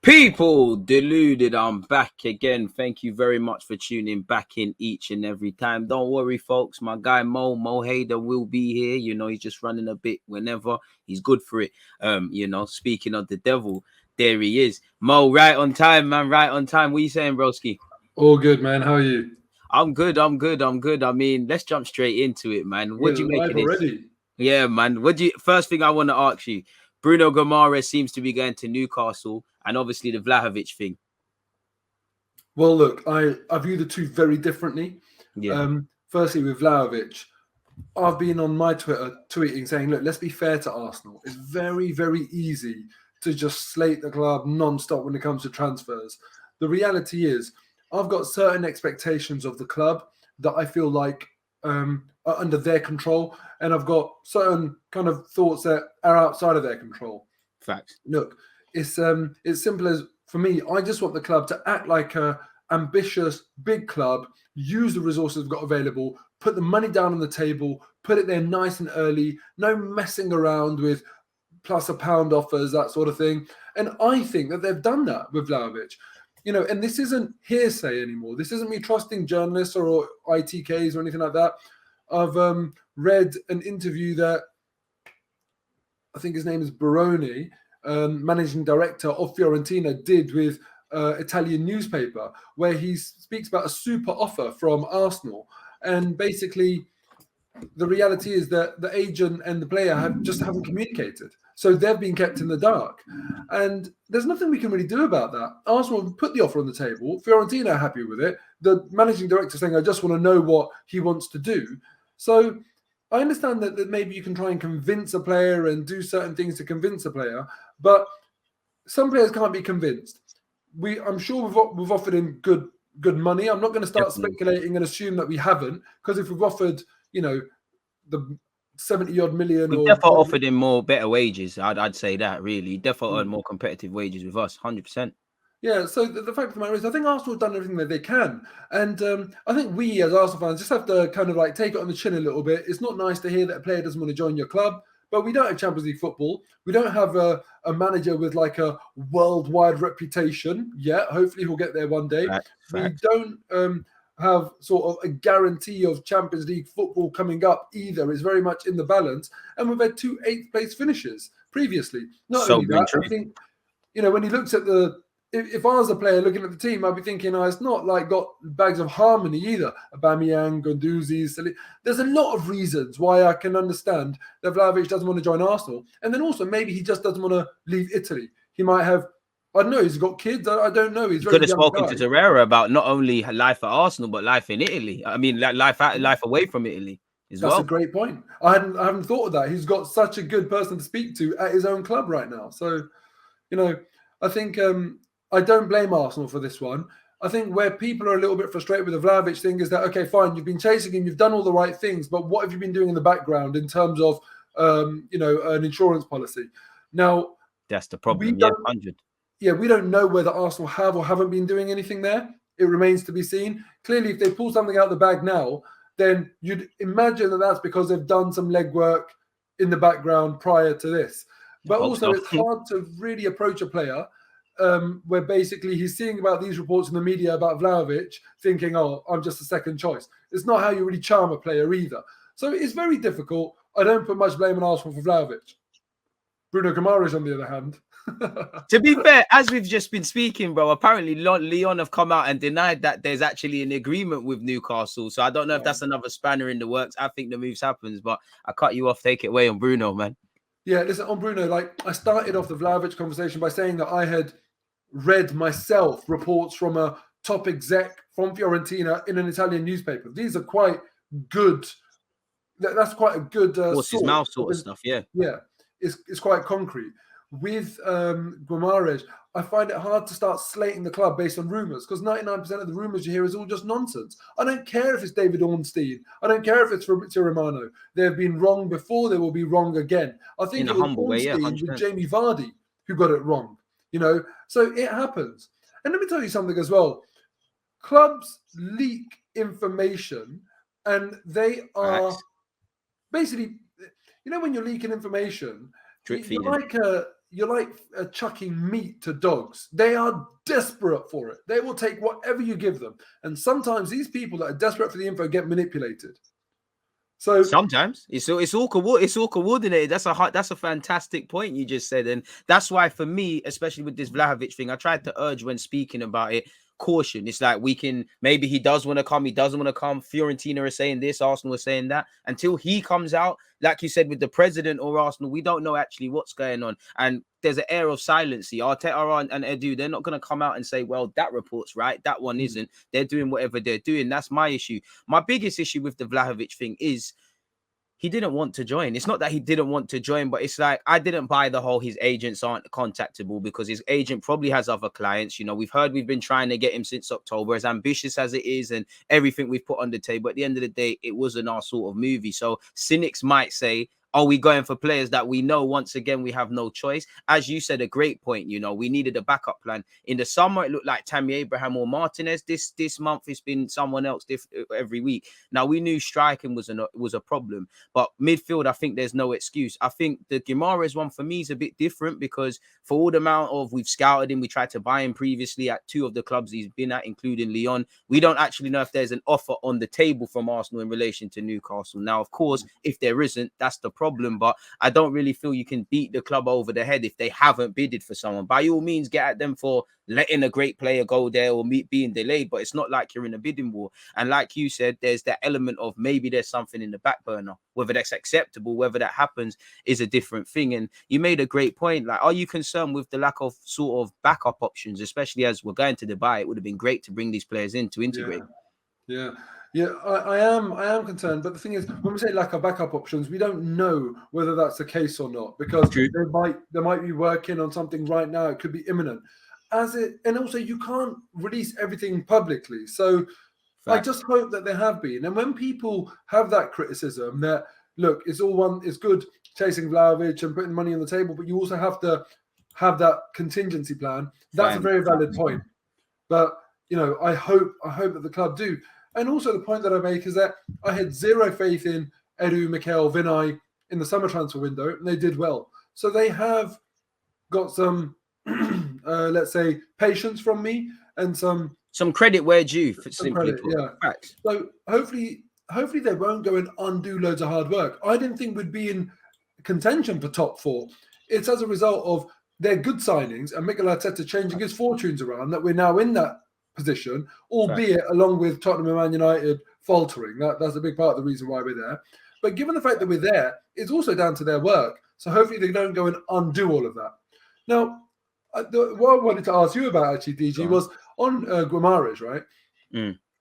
People, Deluded, I'm back again. Thank you very much for tuning back in each and every time. Don't worry, folks. My guy Mo Hayder will be here. You know, he's just running a bit whenever. He's good for it. Speaking of the devil, there he is. Mo, right on time, man. Right on time. What are you saying, broski? All good, man. How are you? I'm good. I mean, let's jump straight into it, man. What do you make of this? Already? Yeah, man. First thing I want to ask you, Bruno Guimaraes seems to be going to Newcastle, and obviously the Vlahovic thing. Well, look, I view the two very differently. Yeah. Firstly, with Vlahovic, I've been on my Twitter tweeting saying, look, let's be fair to Arsenal. It's very, very easy to just slate the club non-stop when it comes to transfers. The reality is, I've got certain expectations of the club that I feel like are under their control, and I've got certain kind of thoughts that are outside of their control. Facts. Look, it's simple as, for me, I just want the club to act like a ambitious big club, use the resources we've got available, put the money down on the table, put it there nice and early, no messing around with plus a pound offers, that sort of thing. And I think that they've done that with Vlahovic. You know, and this isn't hearsay anymore. This isn't me trusting journalists or ITKs or anything like that. I've read an interview that I think his name is Baroni, managing director of Fiorentina, did with Italian newspaper, where he speaks about a super offer from Arsenal. And basically, the reality is that the agent and the player haven't communicated. So they've been kept in the dark. And there's nothing we can really do about that. Arsenal put the offer on the table. Fiorentina are happy with it. The managing director saying, I just want to know what he wants to do. So I understand that maybe you can try and convince a player and do certain things to convince a player, but some players can't be convinced. I'm sure we've offered him good money. I'm not going to start speculating and assume that we haven't, because if we've offered, the 70-odd million, we definitely offered him better wages. I'd say that, really. Definitely earned more competitive wages with us, 100%. Yeah, so the fact of the matter is, I think Arsenal have done everything that they can. And I think we, as Arsenal fans, just have to kind of like take it on the chin a little bit. It's not nice to hear that a player doesn't want to join your club, but we don't have Champions League football. We don't have a manager with like a worldwide reputation yet. Hopefully he'll get there one day. We don't have sort of a guarantee of Champions League football coming up either. It's very much in the balance. And we've had 2 8th-place finishes previously. Not only that, I think, when he looks at if I was a player looking at the team, I'd be thinking, it's not like got bags of harmony either. Aubameyang, Guendouzi, there's a lot of reasons why I can understand that Vlahovic doesn't want to join Arsenal. And then also maybe he just doesn't want to leave Italy. He might have, I don't know, he's got kids. I don't know. He's could have spoken to Torreira about not only life at Arsenal, but life in Italy. I mean, life away from Italy as well. That's a great point. I haven't thought of that. He's got such a good person to speak to at his own club right now. So, I think I don't blame Arsenal for this one. I think where people are a little bit frustrated with the Vlahovic thing is that, okay, fine, you've been chasing him, you've done all the right things, but what have you been doing in the background in terms of, an insurance policy? Now, that's the problem. Yeah, 100. Yeah, we don't know whether Arsenal have or haven't been doing anything there. It remains to be seen. Clearly, if they pull something out of the bag now, then you'd imagine that that's because they've done some legwork in the background prior to this. But also, it's hard to really approach a player where basically he's seeing about these reports in the media about Vlahovic, thinking, I'm just a second choice. It's not how you really charm a player either. So it's very difficult. I don't put much blame on Arsenal for Vlahovic. Bruno Guimaraes, on the other hand. To be fair, as we've just been speaking, bro, apparently Leon have come out and denied that there's actually an agreement with Newcastle. So I don't know if that's another spanner in the works. I think the moves happens, but I cut you off. Take it away on Bruno, man. Yeah, listen, on Bruno, I started off the Vlahovic conversation by saying that I had read myself reports from a top exec from Fiorentina in an Italian newspaper. These are quite good. That's quite a good horse's mouth sort of stuff. Yeah. It's quite concrete. With Guimaraes, I find it hard to start slating the club based on rumours, because 99% of the rumours you hear is all just nonsense. I don't care if it's David Ornstein. I don't care if it's Fabrizio Romano. They have been wrong before. They will be wrong again. I think it was Ornstein with Jamie Vardy who got it wrong. So it happens. And let me tell you something as well. Clubs leak information, and they are basically, when you're leaking information, chucking meat to dogs. They are desperate for it. They will take whatever you give them. And sometimes these people that are desperate for the info get manipulated. So sometimes it's all coordinated. That's a fantastic point you just said, and that's why for me, especially with this Vlahovic thing, I tried to urge when speaking about it, caution. It's like maybe he does want to come, he doesn't want to come. Fiorentina are saying this, Arsenal are saying that. Until he comes out, like you said, with the president or Arsenal, we don't know actually what's going on. And there's an air of silence. Arteta and Edu, they're not going to come out and say, well, that report's right, that one isn't. They're doing whatever they're doing. That's my issue. My biggest issue with the Vlahovic thing is he didn't want to join. It's not that he didn't want to join, but it's like I didn't buy the whole his agents aren't contactable because his agent probably has other clients. You know, we've been trying to get him since October, as ambitious as it is and everything we've put on the table. At the end of the day, it wasn't our sort of movie. So cynics might say, are we going for players that we know once again we have no choice? As you said, a great point. You know, we needed a backup plan. In the summer, it looked like Tammy Abraham or Martinez. This month, it's been someone else every week. Now, we knew striking was a problem, but midfield, I think there's no excuse. I think the Guimaraes one for me is a bit different because for all the amount of we've scouted him, we tried to buy him previously at 2 of the clubs he's been at, including Lyon. We don't actually know if there's an offer on the table from Arsenal in relation to Newcastle. Now, of course, if there isn't, that's the problem, but I don't really feel you can beat the club over the head if they haven't bidded for someone. By all means, get at them for letting a great player go there or being delayed, but it's not like you're in a bidding war. And like you said, there's that element of maybe there's something in the back burner. Whether that's acceptable, whether that happens is a different thing. And you made a great point. Like, are you concerned with the lack of sort of backup options, especially as we're going to Dubai? It would have been great to bring these players in to integrate. Yeah, I am concerned. But the thing is, when we say lack of backup options, we don't know whether that's the case or not because they might be working on something right now. It could be imminent. And also you can't release everything publicly. So I just hope that there have been. And when people have that criticism that look, it's good chasing Vlahovic and putting money on the table, but you also have to have that contingency plan. That's a very valid point. But you know, I hope that the club do. And also the point that I make is that I had zero faith in Edu, Mikel, Vinay in the summer transfer window, and they did well. So they have got some, let's say, patience from me and some credit where due. For some credit, Facts. So hopefully they won't go and undo loads of hard work. I didn't think we'd be in contention for top 4. It's as a result of their good signings and Mikel Arteta changing his fortunes around that we're now in that position, albeit along with Tottenham and Man United faltering. That's a big part of the reason why we're there. But given the fact that we're there, it's also down to their work. So hopefully they don't go and undo all of that. Now, what I wanted to ask you about actually, DG, was on Guimaraes, right?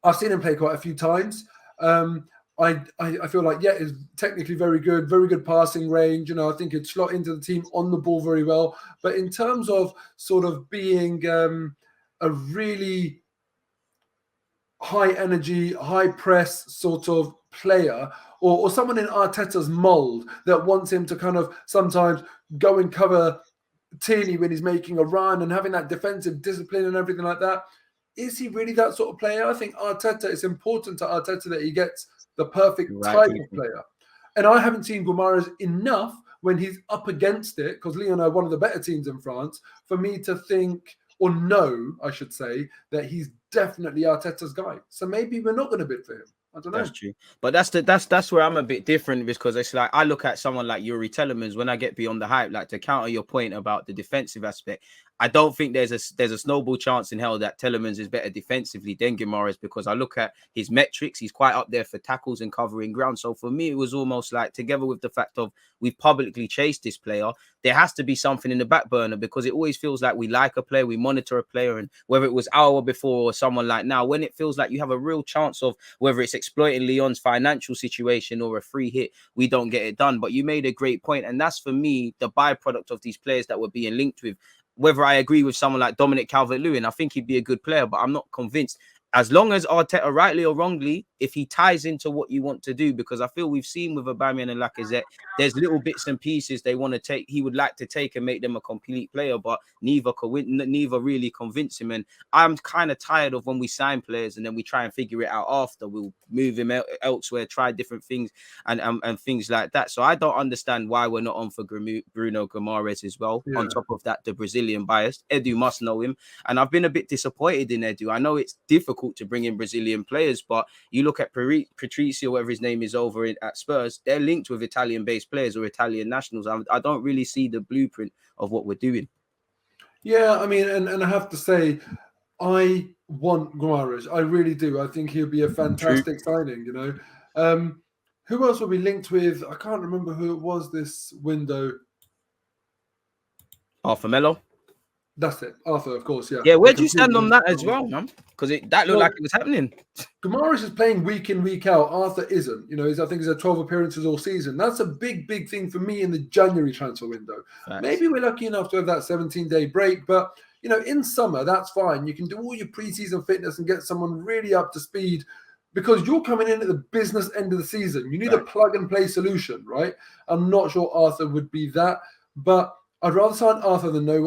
I've seen him play quite a few times. I feel like, he's technically very good passing range. You know, I think he'd slot into the team on the ball very well. But in terms of sort of being a really high energy, high press sort of player, or someone in Arteta's mold that wants him to kind of sometimes go and cover Tierney when he's making a run and having that defensive discipline and everything like that. Is he really that sort of player? I think it's important to Arteta that he gets the perfect type of player. And I haven't seen Guimaraes enough when he's up against it, because Lyon are one of the better teams in France, for me to think, or know, I should say, that he's definitely Arteta's guy. So maybe we're not going to bid for him. I don't know. That's true. But that's where I'm a bit different, because it's like I look at someone like Yuri Telemans when I get beyond the hype, like to counter your point about the defensive aspect. I don't think there's a snowball chance in hell that Telemans is better defensively than Guimaraes, because I look at his metrics, he's quite up there for tackles and covering ground. So for me, it was almost like, together with the fact of we've publicly chased this player, there has to be something in the back burner, because it always feels like we like a player, we monitor a player, and whether it was Hour before or someone like now, when it feels like you have a real chance of whether it's exploiting Lyon's financial situation or a free hit, we don't get it done. But you made a great point, and that's for me the byproduct of these players that we're being linked with. Whether I agree with someone like Dominic Calvert-Lewin, I think he'd be a good player, but I'm not convinced as long as Arteta, rightly or wrongly, if he ties into what you want to do, because I feel we've seen with Aubameyang and Lacazette, there's little bits and pieces they want to take. He would like to take and make them a complete player, but neither really convince him. And I'm kind of tired of when we sign players and then we try and figure it out after. We'll move him elsewhere, try different things and things like that. So I don't understand why we're not on for Bruno Guimaraes as well. Yeah. On top of that, the Brazilian bias. Edu must know him. And I've been a bit disappointed in Edu. I know it's difficult to bring in Brazilian players, but you look at Patricio, whatever his name is, over at Spurs, they're linked with Italian-based players or Italian nationals. I don't really see the blueprint of what we're doing. Yeah, I mean, and I have to say, I want Guimaraes. I really do. I think he'll be a fantastic signing, you know. Who else will be linked with? I can't remember who it was this window. Arthur Melo. That's it. Arthur, of course, yeah. Yeah, where do you stand on that as well, man? Because that looked like it was happening. Guimaraes is playing week in, week out. Arthur isn't. You know, I think he's had 12 appearances all season. That's a big, big thing for me in the January transfer window. Thanks. Maybe we're lucky enough to have that 17-day break, but, you know, in summer, that's fine. You can do all your preseason fitness and get someone really up to speed because you're coming in at the business end of the season. You need a plug-and-play solution, right? I'm not sure Arthur would be that, but I'd rather sign Arthur than no one.